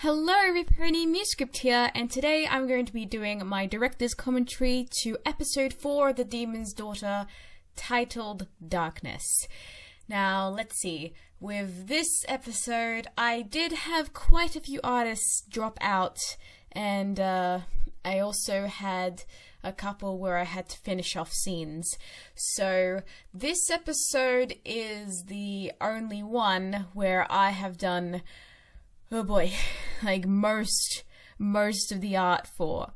Hello everybody, Musescript here, and today I'm going to be doing my director's commentary to episode 4 of The Demon's Daughter, titled Darkness. Now, let's see, with this episode, I did have quite a few artists drop out, and I also had a couple where I had to finish off scenes. So this episode is the only one where I have done, oh boy, like most of the art for.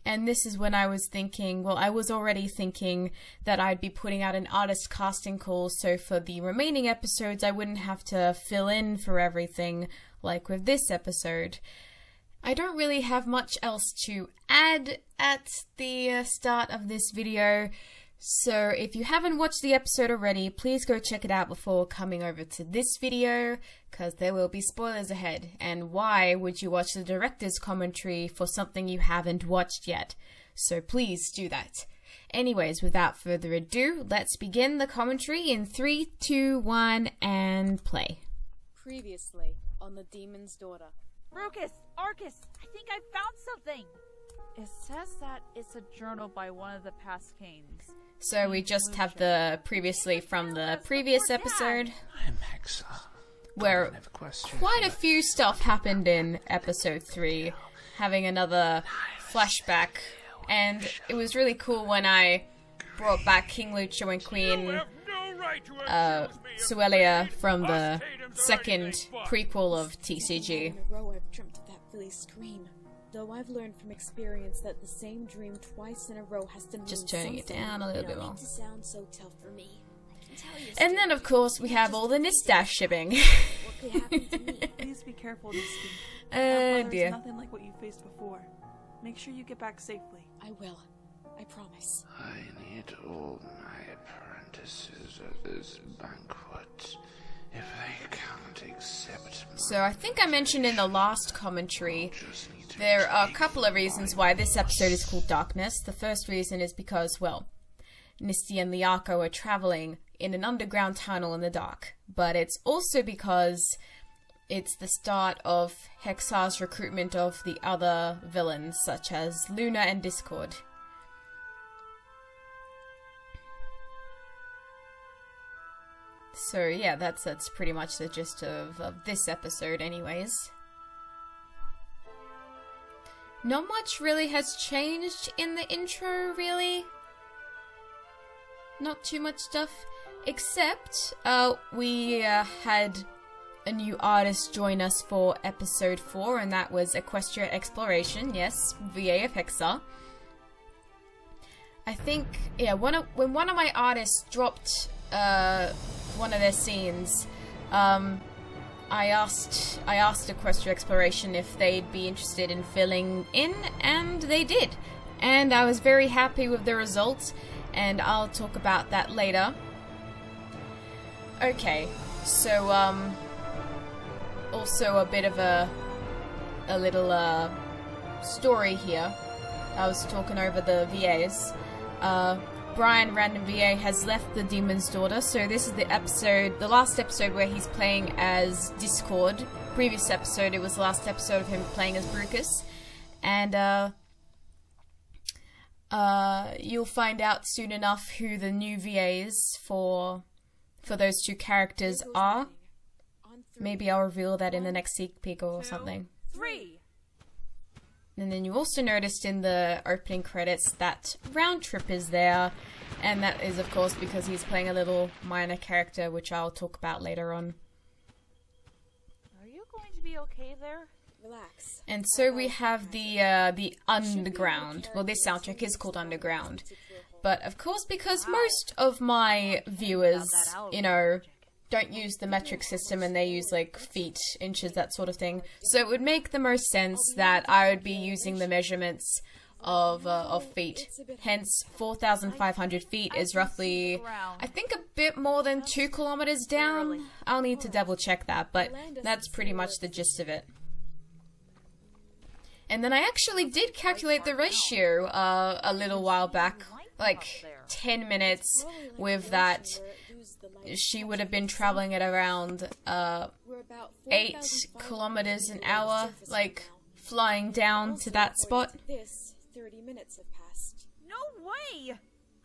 And this is when I was thinking, well, I was already thinking that I'd be putting out an artist casting call, so for the remaining episodes I wouldn't have to fill in for everything like with this episode. I don't really have much else to add at the start of this video, so if you haven't watched the episode already, please go check it out before coming over to this video, because there will be spoilers ahead. And why would you watch the director's commentary for something you haven't watched yet? So please do that. Anyways, without further ado, let's begin the commentary in 3, 2, 1, and play. Previously on The Demon's Daughter. Rucus! Arcus! I think I found something! It says that it's a journal by one of the past kings. So we just have the previously from the previous episode, where quite a few stuff happened in episode 3, having another flashback, and it was really cool when I brought back King Lucio and Queen Suelia from the second prequel of TCG. I've dreamt that filly's scream. Though I've learned from experience that the same dream twice in a row has to mean just turning it down a little bit more. To sound so tough for me. And then, of course, we have all the Nistash shipping. What could happen to me? Please be careful, Misty. Dear. Nothing like what you faced before. Make sure you get back safely. I will. I promise. I need all my apprentices at this banquet. If they can't accept my... So I think I mentioned in the last commentary, there are a couple of reasons why this episode is called Darkness. The first reason is because, well, Misty and Liako are traveling in an underground tunnel in the dark. But it's also because it's the start of Hexar's recruitment of the other villains, such as Luna and Discord. So yeah, that's pretty much the gist of this episode anyways. Not much really has changed in the intro, really. Not too much stuff, except we had a new artist join us for episode 4, and that was Equestria Exploration, yes, VA of Hexar. I think, yeah, when one of my artists dropped one of their scenes, I asked Equestria Exploration if they'd be interested in filling in, and they did. And I was very happy with the results, and I'll talk about that later. Okay, so also a bit of a little story here. I was talking over the VAs. Brian, Random VA, has left The Demon's Daughter, so this is the episode, the last episode where he's playing as Discord. Previous episode, it was the last episode of him playing as Brucus. And, you'll find out soon enough who the new VAs for those two characters are. Maybe I'll reveal that in the next sneak peek or something. 3. And then you also noticed in the opening credits that Round Trip is there, and that is of course because he's playing a little minor character, which I'll talk about later on. Are you going to be okay there? Relax. And so we have the Underground. Well, this soundtrack is called Underground. But of course, because most of my viewers, you know, don't use the metric system and they use like feet, inches, that sort of thing. So it would make the most sense that I would be using the measurements of feet. Hence, 4,500 feet is roughly, I think, a bit more than 2 kilometers down. I'll need to double check that, but that's pretty much the gist of it. And then I actually did calculate the ratio a little while back, like 10 minutes with that. She would have been traveling at around about 8 4,500 kilometers an meters hour, surface like right now. flying down Also, to that according spot. to this, 30 minutes have passed. No way!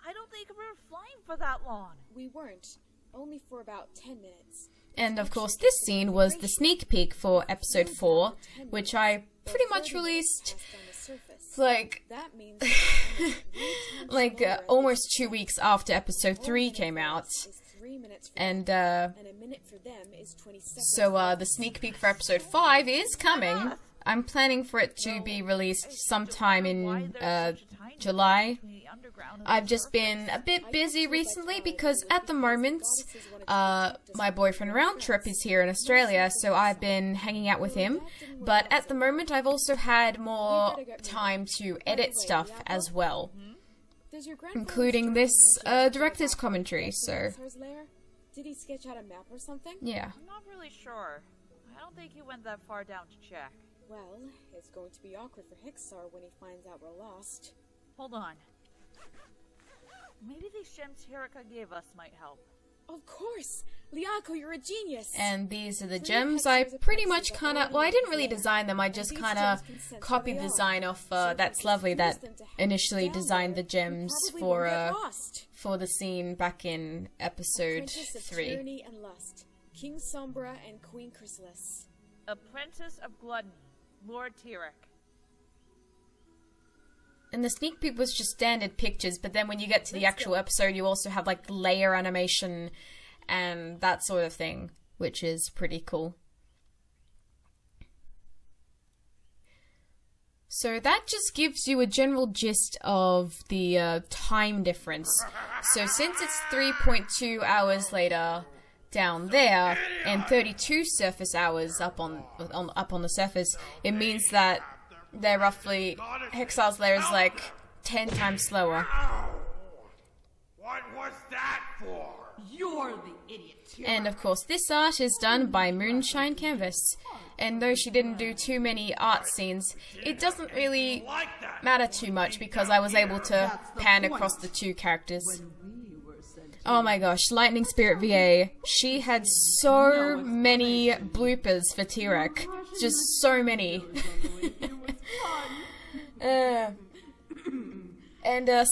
I don't think we were flying for that long. We weren't. Only for about 10 minutes. And of course, this scene was the sneak peek for episode 4, which I pretty much released like That means almost 2 weeks after episode 3 came out. And a minute for them is 20 seconds. so the sneak peek for episode 5 is coming. I'm planning for it to be released sometime in July. I've just been a bit busy recently because at the moment, my boyfriend Roundtrip is here in Australia, so I've been hanging out with him. But at the moment, I've also had more time to edit stuff as well, including this director's commentary, so Did he sketch out a map or something? yeah. I'm not really sure. I don't think he went that far down to check. Well, it's going to be awkward for Hixar when he finds out we're lost. Hold on. Maybe these gems Hirika gave us might help. Of course! Liako, you're a genius! And these are the gems. I pretty much kinda, well, I didn't really design them, I just kinda copied the design off, That's Lovely that initially designed the gems for the scene back in episode Apprentice of 3. Tyranny and Lust, King Sombra and Queen Chrysalis. Apprentice of Gluttony, Lord TRex. And the sneak peek was just standard pictures, but then when you get to the actual episode, you also have like layer animation and that sort of thing, which is pretty cool. So that just gives you a general gist of the time difference. So since it's 3.2 hours later down there and 32 surface hours up on the surface, it means that they're roughly Hexar's layer is like 10 times slower. What was that for? You're the idiot. And of course, this art is done by Moonshine Canvas. And though she didn't do too many art scenes, it doesn't really matter too much because I was able to pan across the two characters. Oh my gosh, Lightning Spirit VA. She had so many bloopers for TRex. Just so many. And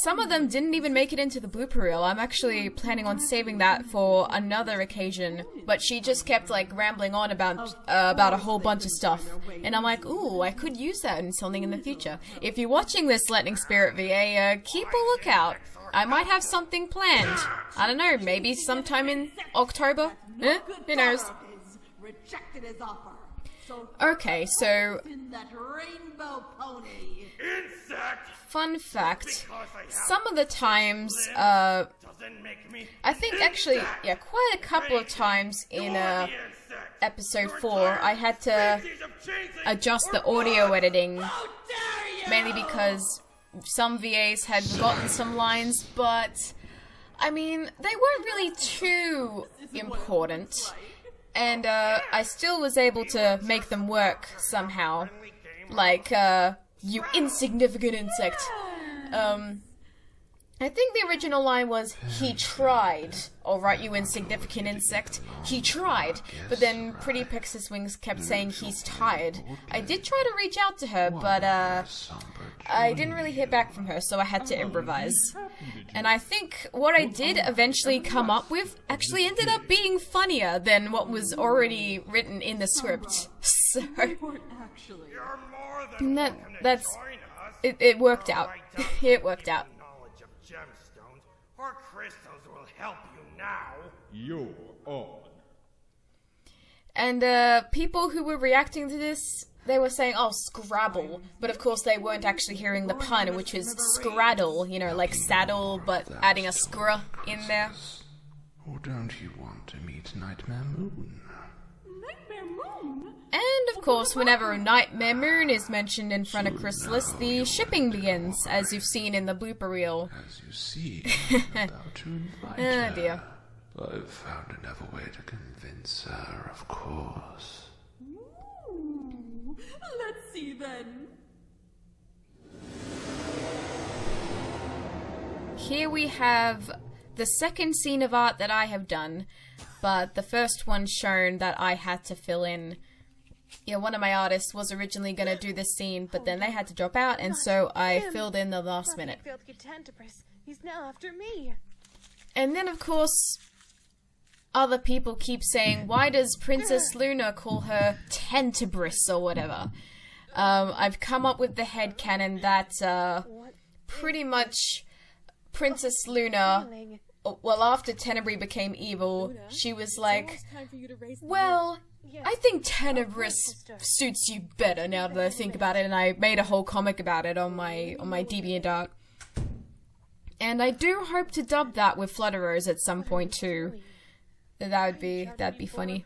some of them didn't even make it into the blooper reel. I'm actually planning on saving that for another occasion. But she just kept like rambling on about a whole bunch of stuff. And I'm like, ooh, I could use that in something in the future. If you're watching this, Lightning Spirit VA, keep a lookout. I might have something planned. I don't know, maybe sometime in October? Who knows? Rejected his offer. So Okay, so in that rainbow pony. Insect! fun fact, some of the times, I think actually, yeah, quite a couple of times in episode 4, I had to adjust the audio editing, mainly because some VAs had forgotten some lines, but, I mean, they weren't really too important, and I still was able to make them work somehow, like, you insignificant insect. I think the original line was, he tried. Alright, you insignificant insect. He tried. But then Pretty Pegasus Wings kept saying he's tired. I did try to reach out to her, but, I didn't really hear back from her, so I had to improvise. And I think what I did eventually come up with actually ended up being funnier than what was already written in the script. So, that's... It worked out. It worked out. Knowledge of gemstones or crystals will help you now. You're on. And people who were reacting to this, they were saying, oh, Scrabble. But of course they weren't actually hearing the pun, which is Scraddle, you know, like saddle, but adding a scra in there. Or don't you want to meet Nightmare Moon? Nightmare Moon? And of course, whenever Nightmare Moon is mentioned in front of Chrysalis, the shipping begins, as you've seen in the blooper reel. As you see, I'm about to invite Oh her. dear. I've found another way to convince her, of course. Ooh, let's see then. Here we have the second scene of art that I have done, but the first one shown that I had to fill in, yeah, one of my artists was originally going to do this scene, but then they had to drop out, and so I filled in the last minute. He's now after me. And then, of course, other people keep saying, why does Princess Luna call her Tentabris or whatever? I've come up with the headcanon that pretty much Princess Luna, well, after Tenebris became evil, she was like, well, I think Tenebris suits you better now that I think about it, and I made a whole comic about it on my DeviantArt. And I do hope to dub that with Flutterers at some point too. That'd be funny.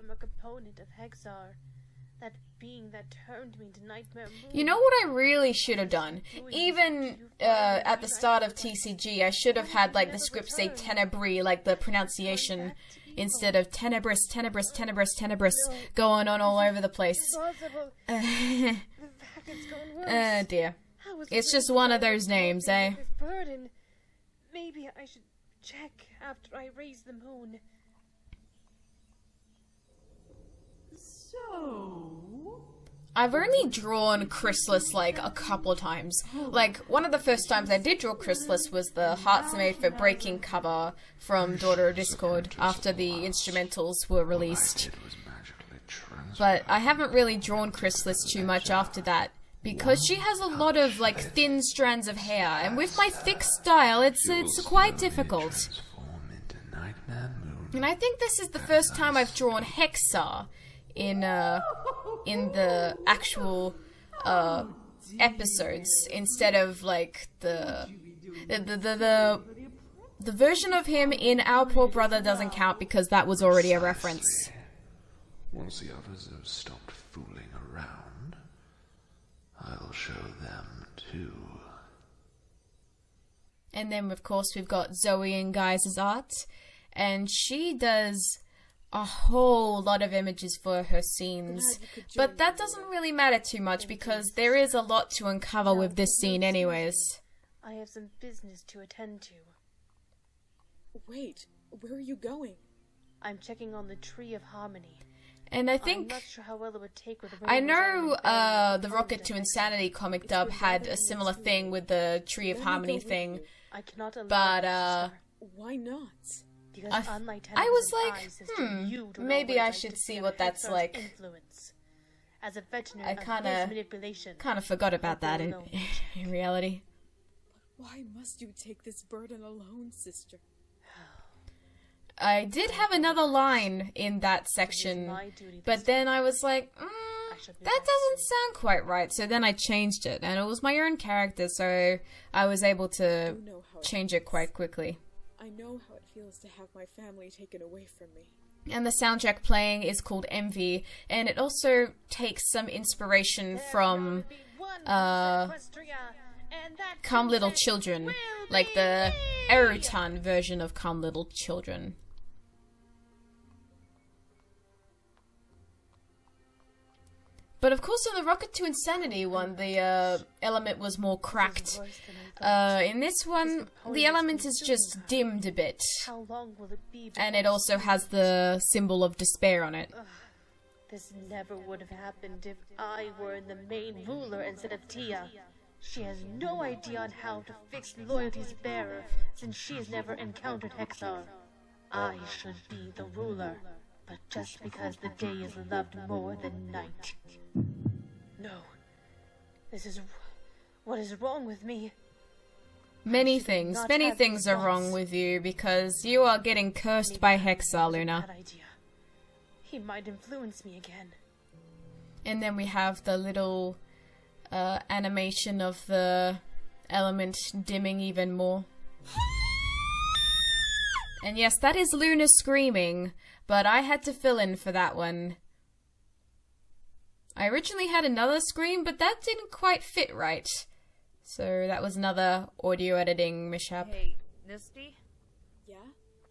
That being that turned me into Nightmare Moon. You know what I really should have done? Even at the start of TCG, I should have had like the script say Tenebris, like the pronunciation, instead of Tenebris, Tenebris, Tenebris, Tenebris, going on all over the place. Dear. It's just one of those names, eh? Maybe I should check after I raise the moon. So... I've only drawn Chrysalis like a couple of times. Like, one of the first times I did draw Chrysalis was the Hearts Are Made for Breaking cover from Daughter of Discord after the instrumentals were released. But I haven't really drawn Chrysalis too much after that, because she has a lot of like thin strands of hair, and with my thick style it's quite difficult. And I think this is the first time I've drawn Hexar in the actual episodes, instead of like the version of him in Our Poor Brother doesn't count because that was already a reference. Once the others have stopped fooling around, I'll show them too. And then of course we've got Zoe and Guys' art, and she does a whole lot of images for her scenes, but that doesn't really matter too much because there is a lot to uncover with this scene anyways. I have some business to attend to. Wait, where are you going? I'm checking on the Tree of Harmony. And I think, I'm not sure how well it would take with I know the Rocket to Insanity comic dub had a similar thing with the Tree of Harmony thing, I cannot allow but why not? Because I was like, maybe I should see what that's like. Influence. As a veteran I kind of forgot about that in reality. Why must you take this burden alone, sister? I did have another line in that section, but then I was like, that doesn't sound quite right, so then I changed it, and it was my own character, so I was able to change it quite quickly. I know how it feels to have my family taken away from me. And the soundtrack playing is called Envy, and it also takes some inspiration from Come Little Children, like the Erutan version of Come Little Children. But of course, in the Rocket to Insanity one, the element was more cracked. In this one, the element is just dimmed a bit. And it also has the symbol of despair on it. This never would have happened if I were the main ruler instead of Tia. She has no idea on how to fix Loyalty's bearer, since she has never encountered Hexar. I should be the ruler, but just because the day is loved more than night. No. This is... what is wrong with me? Many things are wrong with you, because you are getting cursed by Hexar, Luna. He might influence me again. And then we have the little animation of the element dimming even more. And yes, that is Luna screaming, but I had to fill in for that one. I originally had another scream, but that didn't quite fit right. So that was another audio editing mishap. Hey, Misty? Yeah?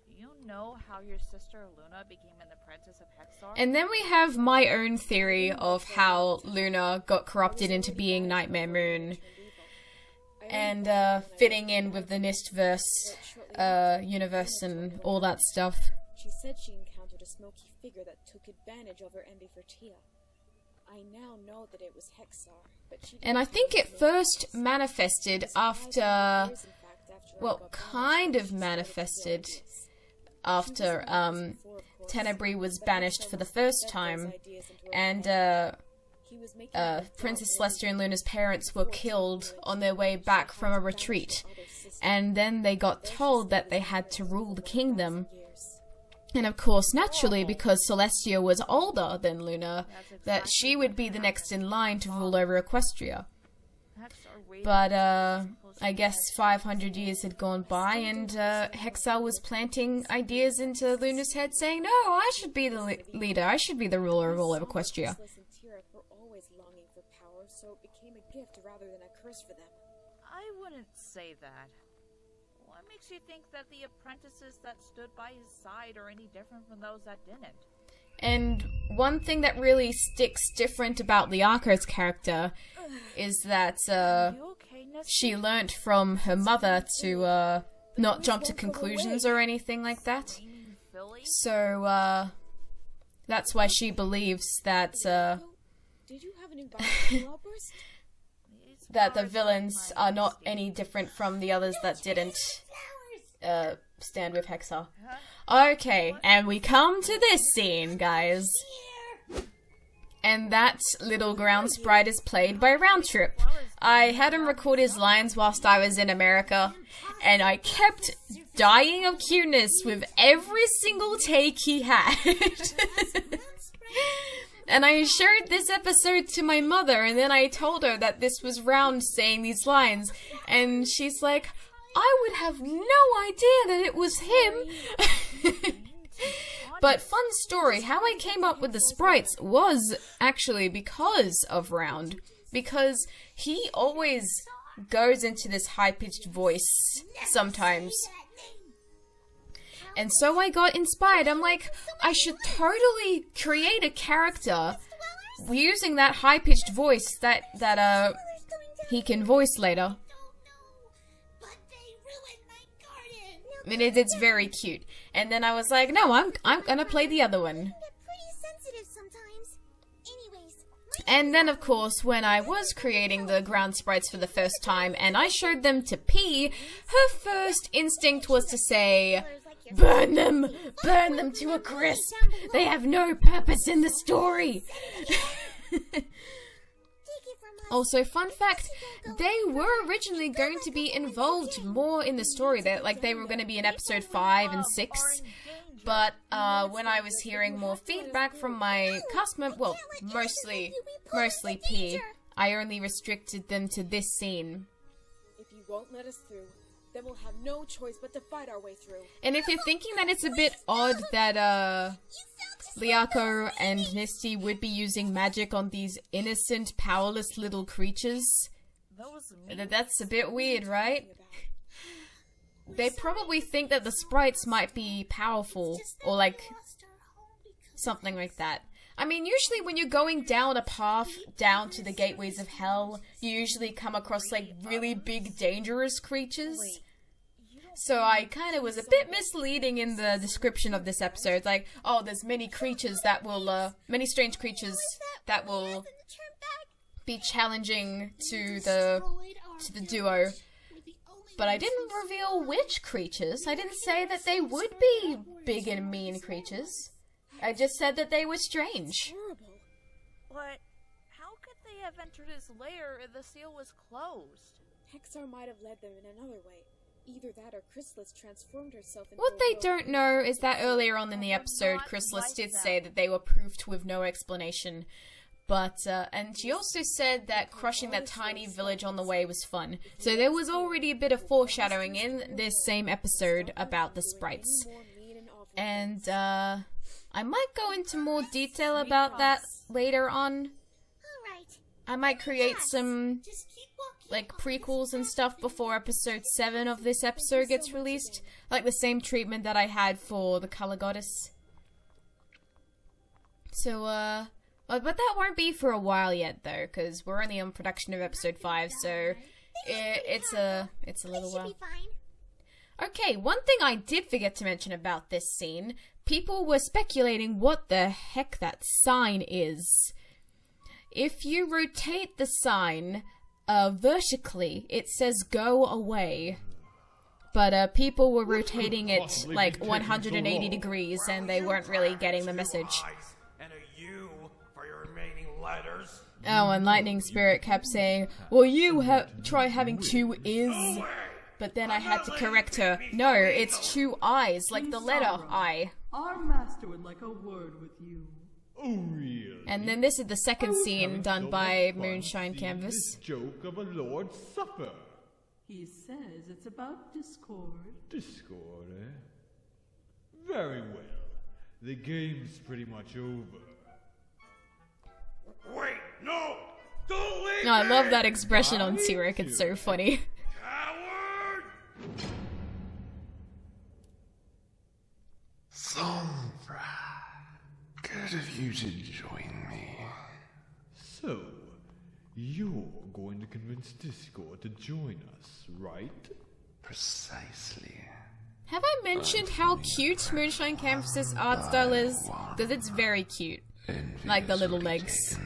Do you know how your sister Luna became an apprentice of Hexar? And then we have my own theory of how Luna got corrupted into being Nightmare Moon. And fitting in with the Nistverse universe and all that stuff. She said she encountered a smoky figure that took advantage of her envy for Tia. I now know that it was Hexar, but she And I think it first manifested after, well, kind of manifested after Tenebrae was banished for the first time, and Princess Celestia and Luna's parents were killed on their way back from a retreat, and then they got told that they had to rule the kingdom. And of course, naturally, because Celestia was older than Luna, that she would be the next in line to rule over Equestria. But, I guess 500 years had gone by, and Hexar was planting ideas into Luna's head, saying, no, I should be the leader, I should be the ruler of all of Equestria. Were always longing for power, so it became a gift rather than a curse for them. I wouldn't say that. What makes you think that the apprentices that stood by his side are any different from those that didn't? And one thing that really sticks different about Liako's character is that she learnt from her mother to not jump to conclusions or anything like that. So that's why she believes that Did you have a new outburst? that the villains are not any different from the others that didn't stand with Hexar. Okay, and we come to this scene, guys. And that little ground sprite is played by Roundtrip. I had him record his lines whilst I was in America, and I kept dying of cuteness with every single take he had. And I shared this episode to my mother, and then I told her that this was Round saying these lines, and she's like, I would have no idea that it was him. But fun story, how I came up with the sprites was actually because of Round. Because he always goes into this high-pitched voice sometimes. And so I got inspired. I'm like, I should totally create a character using that high-pitched voice that he can voice later. I mean, it's very cute. And then I was like, no, I'm gonna play the other one. And then, of course, when I was creating the ground sprites for the first time and I showed them to P, her first instinct was to say, burn them to a crisp. They have no purpose in the story. Also, fun fact, they were originally going to be involved more in the story. They were going to be in episode 5 and 6. But when I was hearing more feedback from my cast members, well, mostly P, I only restricted them to this scene. If you won't let us through, then we'll have no choice but to fight our way through. And if you're thinking that it's a bit odd that Liako and Misty would be using magic on these innocent, powerless little creatures, that's a bit weird, right? They probably think that the sprites might be powerful, or like, something like that. I mean, usually when you're going down a path down to the gateways of hell, you usually come across, like, really big, dangerous creatures. So I kind of was a bit misleading in the description of this episode. Like, oh, there's many creatures that will, many strange creatures that will be challenging to the duo. But I didn't reveal which creatures. I didn't say that they would be big and mean creatures. I just said that they were strange. But how could they have entered his lair if the seal was closed? Hexar might have led them in another way. Either that or Chrysalis transformed herself into What they don't know is that earlier on in the episode, Chrysalis did say that they were proofed with no explanation. But, and she also said that crushing that tiny village on the way was fun. So there was already a bit of foreshadowing in this same episode about the sprites. And, I might go into more detail about that later on. I might create some, like, prequels and stuff before episode 7 of this episode gets released. Like the same treatment that I had for the Color Goddess. So, but that won't be for a while yet, though, because we're only on production of episode 5, so it's a little while. Okay, one thing I did forget to mention about this scene, people were speculating what the heck that sign is. If you rotate the sign vertically, it says go away. But people were rotating it like 180 degrees and they weren't really getting the message. And a U for your remaining letters. Oh, and Lightning Spirit kept saying, well, you try having 2 is. But then I had to correct her. No, it's 2 I's, like the letter I. Our master would like a word with you. Oh, really? And then this is the second scene done by Moonshine Canvas. This joke of a Lord's Supper. He says it's about discord. Discord, eh? Very well. The game's pretty much over. Wait, no! Don't leave No, I love me! that expression on T-Rex, it's so funny. Coward! Sombra, good of you to join me. So, you're going to convince Discord to join us, right? Precisely. Have I mentioned how cute Moonshine Canvas's art style is? Because it's very cute. Like the little legs.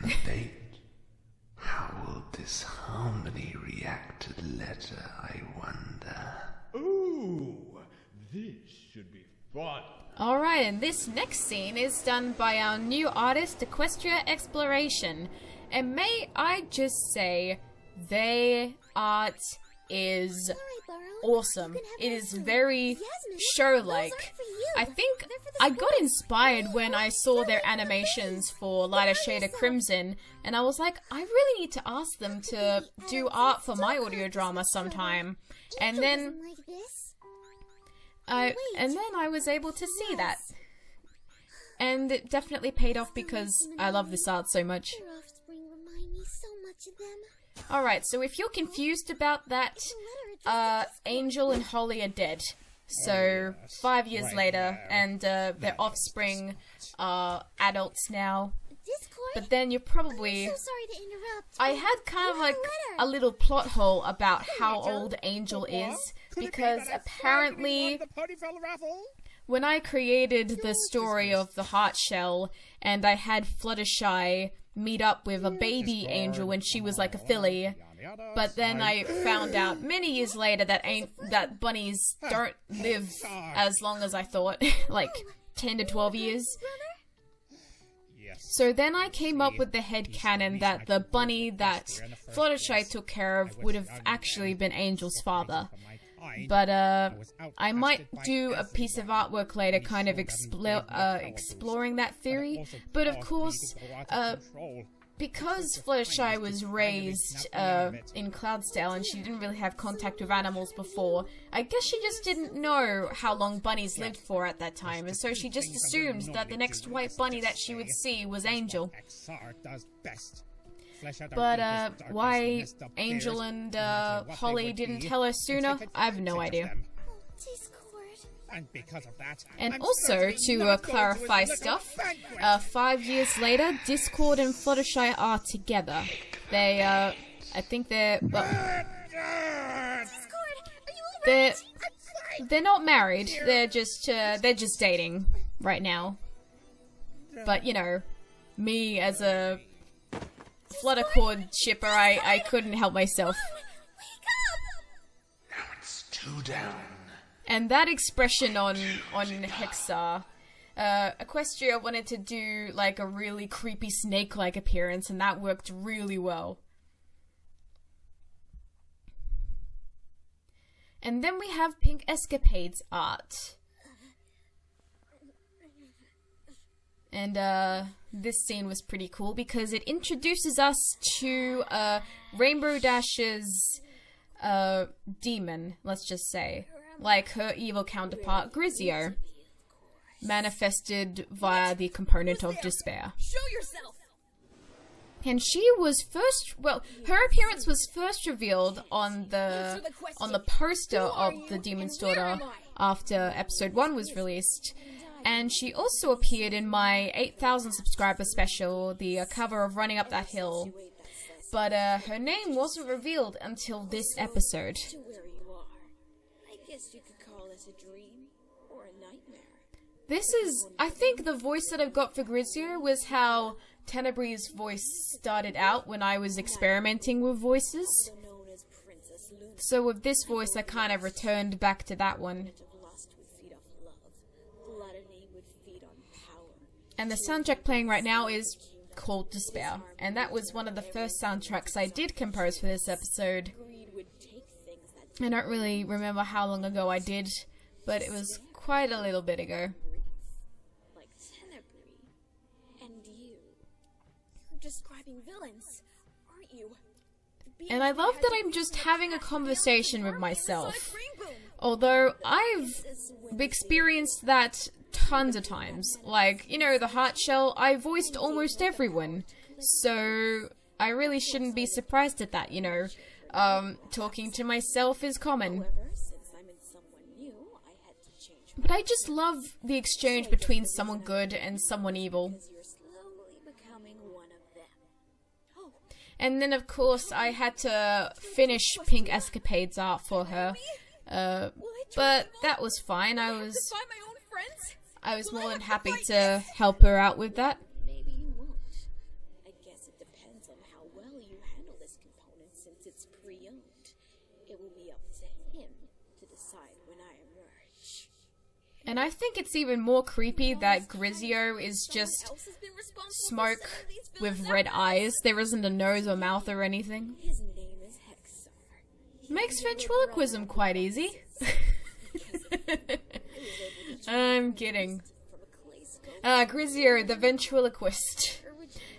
How will disharmony react to the letter, I wonder? Ooh, this should be fun. Alright, and this next scene is done by our new artist, Equestria Exploration. And may I just say, their art is awesome. It is very show-like. I think I got inspired when I saw their animations for Lighter Shade of Crimson, and I was like, I really need to ask them to do art for my audio drama sometime. And then I was able to see that. And it definitely paid off because I love this art so much. Alright, so if you're confused about that, Angel and Holly are dead. So, 5 years later, and their offspring are adults now. But then you're probably... I had kind of like a little plot hole about how old Angel is, because apparently... When I created the story of the Heart Shell, and I had Fluttershy meet up with a baby Angel when she was like a filly, but then I found out many years later that bunnies don't live as long as I thought, like 10 to 12 years. So then I came up with the headcanon that the bunny that Fluttershy took care of would have actually been Angel's father. But I might do a piece of artwork later kind of exploring that theory. But of course, because Fluttershy was raised in Cloudsdale and she didn't really have contact with animals before, I guess she just didn't know how long bunnies lived for at that time, and so she just assumed that the next white bunny that she would see was Angel. But why Angel and Holly didn't tell her sooner, I have no idea. And also, to clarify stuff, 5 years later, Discord and Fluttershy are together. They, I think they're, well, they're not married. They're just dating right now. But you know, me as a Fluttercord shipper, I couldn't help myself. Now it's 2 down. And that expression on Hexar, Equestria wanted to do like a really creepy snake-like appearance, and that worked really well. And then we have Pink Escapade's art. And this scene was pretty cool because it introduces us to Rainbow Dash's demon, let's just say. Like her evil counterpart, Grizio, manifested via the component of despair. Show yourself! And she was first, well, her appearance was first revealed on the poster of the Demon's Daughter after episode 1 was released. And she also appeared in my 8,000 subscriber special, the cover of Running Up That Hill. But her name wasn't revealed until this episode. I guess you could call this a dream or a nightmare. I think the voice that I've got for Grisio was how Tenebrie's voice started out when I was experimenting with voices. So with this voice, I kind of returned back to that one. And the soundtrack playing right now is called Despair. And that was one of the first soundtracks I did compose for this episode. I don't really remember how long ago I did, but it was quite a little bit ago. Like Tenebrae and you. You're describing villains, aren't you? And I love that I'm just having a conversation with myself. Although I've experienced that tons of times. Like, you know, the heart shell, I voiced almost everyone. So I really shouldn't be surprised at that, you know. Talking to myself is common. But I just love the exchange between someone good and someone evil. And then, of course, I had to finish Pink Escapade's art for her. But that was fine. I was more than happy to help her out with that. Maybe you won't. I guess it depends on how well you handle this component since it's pre-owned. It will be up to him to decide when I emerge. And I think it's even more creepy that Grisio is just smoke with red eyes. There isn't a nose or mouth or anything. His name is Hexar. Makes ventriloquism quite easy. I'm kidding. Grisio, the ventriloquist.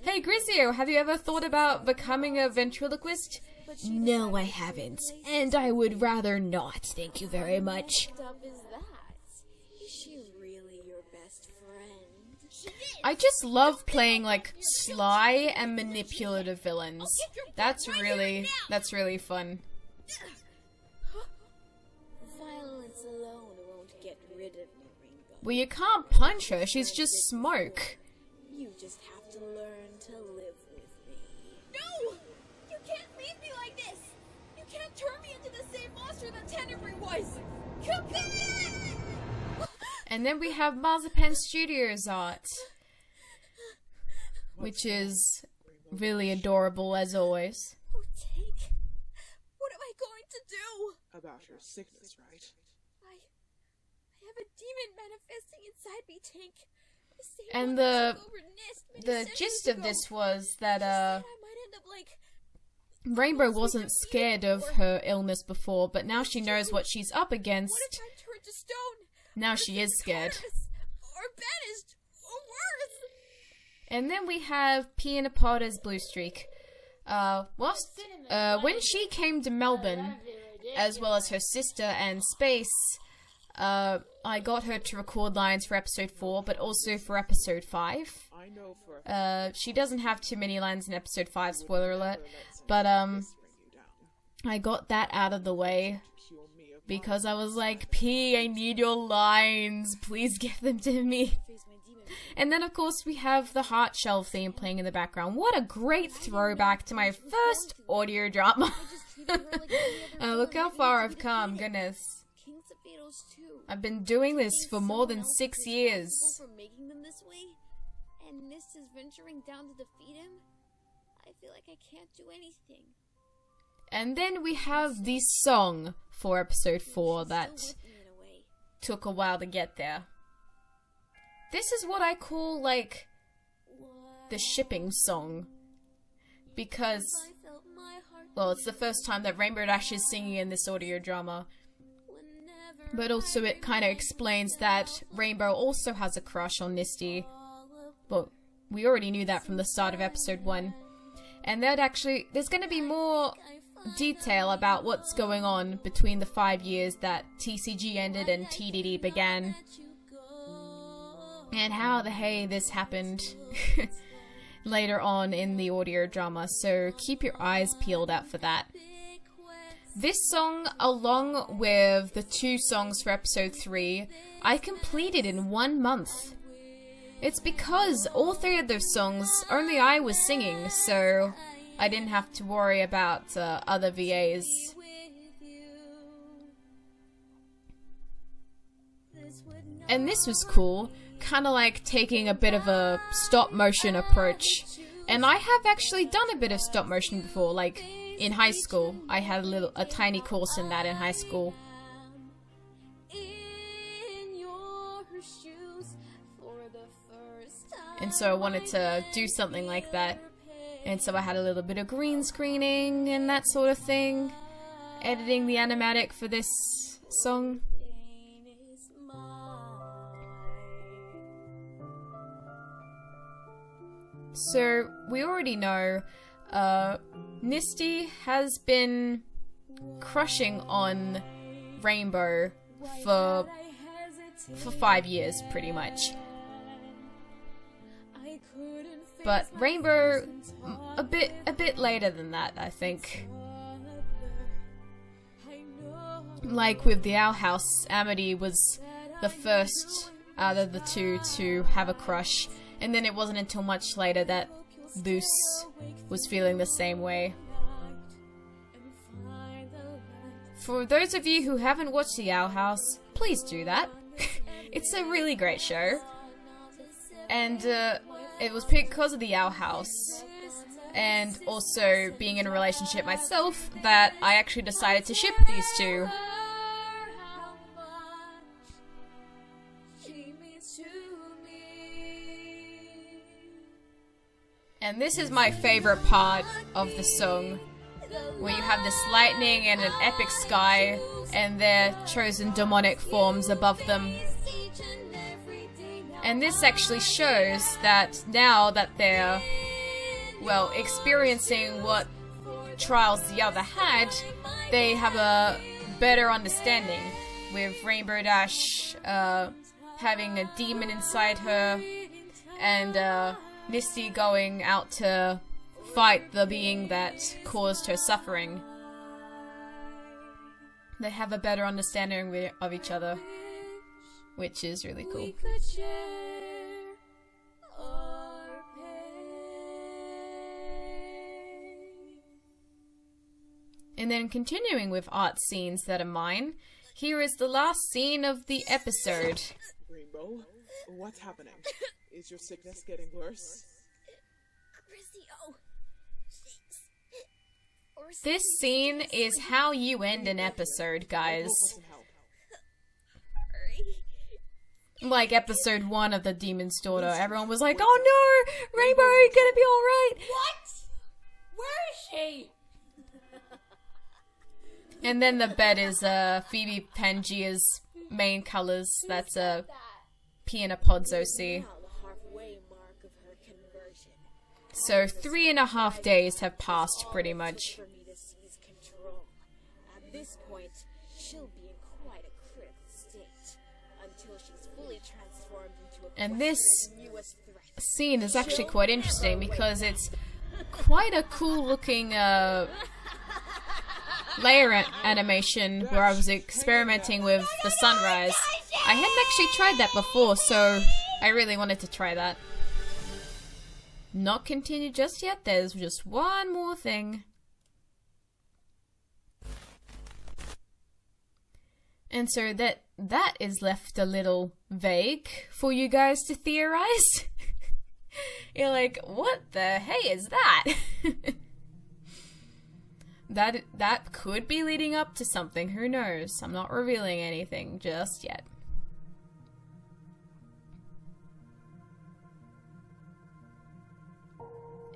Hey Grisio, have you ever thought about becoming a ventriloquist? No, I haven't. And I would rather not, thank you very much. Is she really your best friend? I just love playing, like, sly and manipulative villains. That's really fun. Violence alone won't get rid of you, Rainbow. Well, you can't punch her, she's just smoke. You just have to learn to live with me. No! You can't leave me like this! You can't turn me into the same monster that Tenebrae was! Come back! And then we have Marzipan Studios art, which is really adorable as always. Oh, Tank, what am I going to do? About your sickness, right? I have a demon manifesting inside me, Tank. And the gist of this was that Rainbow wasn't scared of her illness before, but now she knows what she's up against. What if I turn to stone? Now she is scared. Or banished, or worse. And then we have Pia Potter's Blue Streak. When she came to Melbourne, as well as her sister and Space, I got her to record lines for episode 4, but also for episode 5. She doesn't have too many lines in episode 5, spoiler alert, but I got that out of the way, because I was like, P, I need your lines, please give them to me. And then, of course, we have the Heart Shell theme playing in the background. What a great throwback to my first audio drama. Look how far I've come, goodness. I've been doing this for more than 6 years. For making them this way, and Mist is venturing down to defeat him. I feel like I can't do anything. And then we have the song for episode 4 that took a while to get there. This is what I call, like, the shipping song. Because, well, it's the first time that Rainbow Dash is singing in this audio drama. But also it kind of explains that Rainbow also has a crush on Misty. Well, we already knew that from the start of episode 1. And there's going to be more detail about what's going on between the 5 years that TCG ended and TDD began. And how the hey this happened later on in the audio drama, so keep your eyes peeled out for that. This song, along with the 2 songs for episode 3, I completed in 1 month. It's because all 3 of those songs, only I was singing, so I didn't have to worry about other VAs. And this was cool. kind of like taking a bit of a stop motion approach. And I have actually done a bit of stop motion before, like in high school. I had a tiny course in that in high school. And so I wanted to do something like that. And so I had a little bit of green screening and that sort of thing. Editing the animatic for this song. So we already know Misty has been crushing on Rainbow for 5 years pretty much. But Rainbow a bit later than that, I think. Like with the Owl House, Amity was the first out of the two to have a crush, and then it wasn't until much later that Luce was feeling the same way. For those of you who haven't watched the Owl House, please do that. It's a really great show. And it was because of the Owl House, and also being in a relationship myself, that I actually decided to ship these two. And this is my favorite part of the song, where you have this lightning and an epic sky, and their chosen demonic forms above them. And this actually shows that now that they're, well, experiencing what trials the other had, they have a better understanding, with Rainbow Dash having a demon inside her, and Misty going out to fight the being that caused her suffering. They have a better understanding of each other, which is really cool. And then continuing with art scenes that are mine, here is the last scene of the episode. Rainbow, what's happening? Is your sickness getting worse? This scene is how you end an episode, guys. Like episode 1 of The Demon's Daughter, everyone was like, "Oh no, Rainbow, are you gonna be alright?" What? Where is she? And then the bed is Phoebe Pangaea's main colors. That's a Piana Podzo C. So 3.5 days have passed, pretty much. At this point, she'll be in quite a critical state until she's fully transformed into a and this scene is actually quite interesting because it's quite a cool looking layer animation where I was experimenting with the sunrise. I hadn't actually tried that before, so I really wanted to try that. Not continued just yet, there's just one more thing. And so that is left a little vague for you guys to theorize. You're like, what the hey is that? That could be leading up to something, who knows? I'm not revealing anything just yet.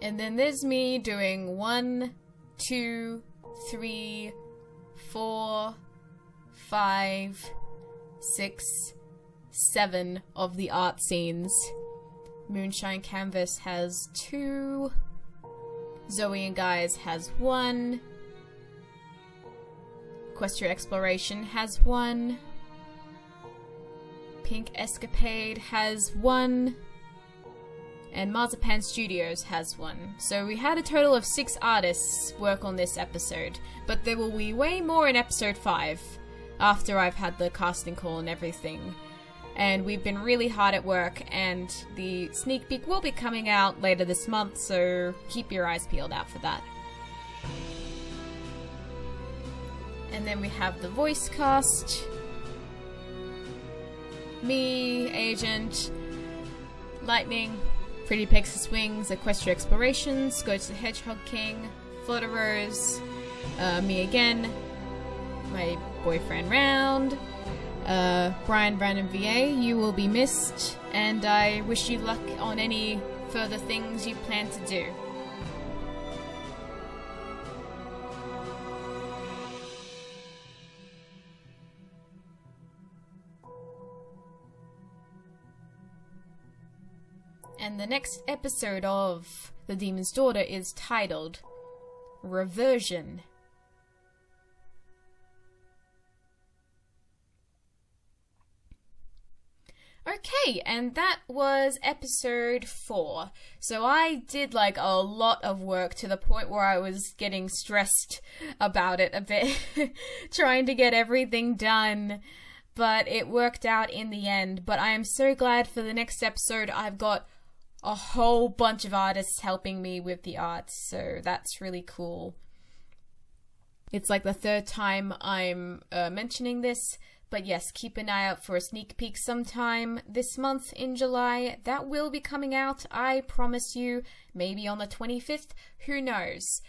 And then there's me doing 1, 2, 3, 4, 5, 6, 7 of the art scenes. Moonshine Canvas has 2. Zoe and Guys has 1. Equestria Exploration has 1. Pink Escapade has 1. And Marzipan Studios has 1. So we had a total of 6 artists work on this episode, but there will be way more in episode 5 after I've had the casting call and everything. And we've been really hard at work, and the sneak peek will be coming out later this month, so keep your eyes peeled out for that. And then we have the voice cast. Me, Agent, Lightning, Pretty Pegasus Wings, Equestria Explorations, Go to the Hedgehog King, Flutterers, me again, my boyfriend Round, Brian Brandon VA, you will be missed, and I wish you luck on any further things you plan to do. And the next episode of The Demon's Daughter is titled Reversion. Okay, and that was episode 4. So I did like a lot of work to the point where I was getting stressed about it a bit, trying to get everything done, but it worked out in the end. But I am so glad for the next episode I've got a whole bunch of artists helping me with the art, so that's really cool. It's like the 3rd time I'm mentioning this, but yes, keep an eye out for a sneak peek sometime this month in July. That will be coming out, I promise you, maybe on the 25th, who knows.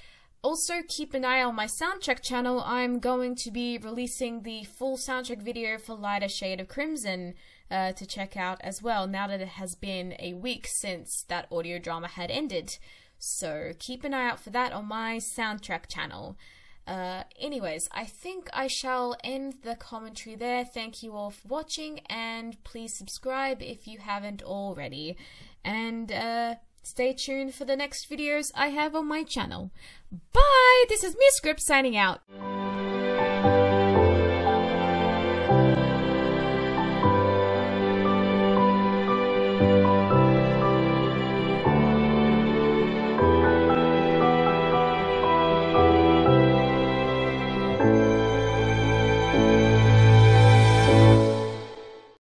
Also, keep an eye on my soundtrack channel. I'm going to be releasing the full soundtrack video for Lighter Shade of Crimson to check out as well, now that it has been a week since that audio drama had ended. So keep an eye out for that on my soundtrack channel. Anyways, I think I shall end the commentary there. Thank you all for watching, and please subscribe if you haven't already. And stay tuned for the next videos I have on my channel. Bye! This is Misty signing out.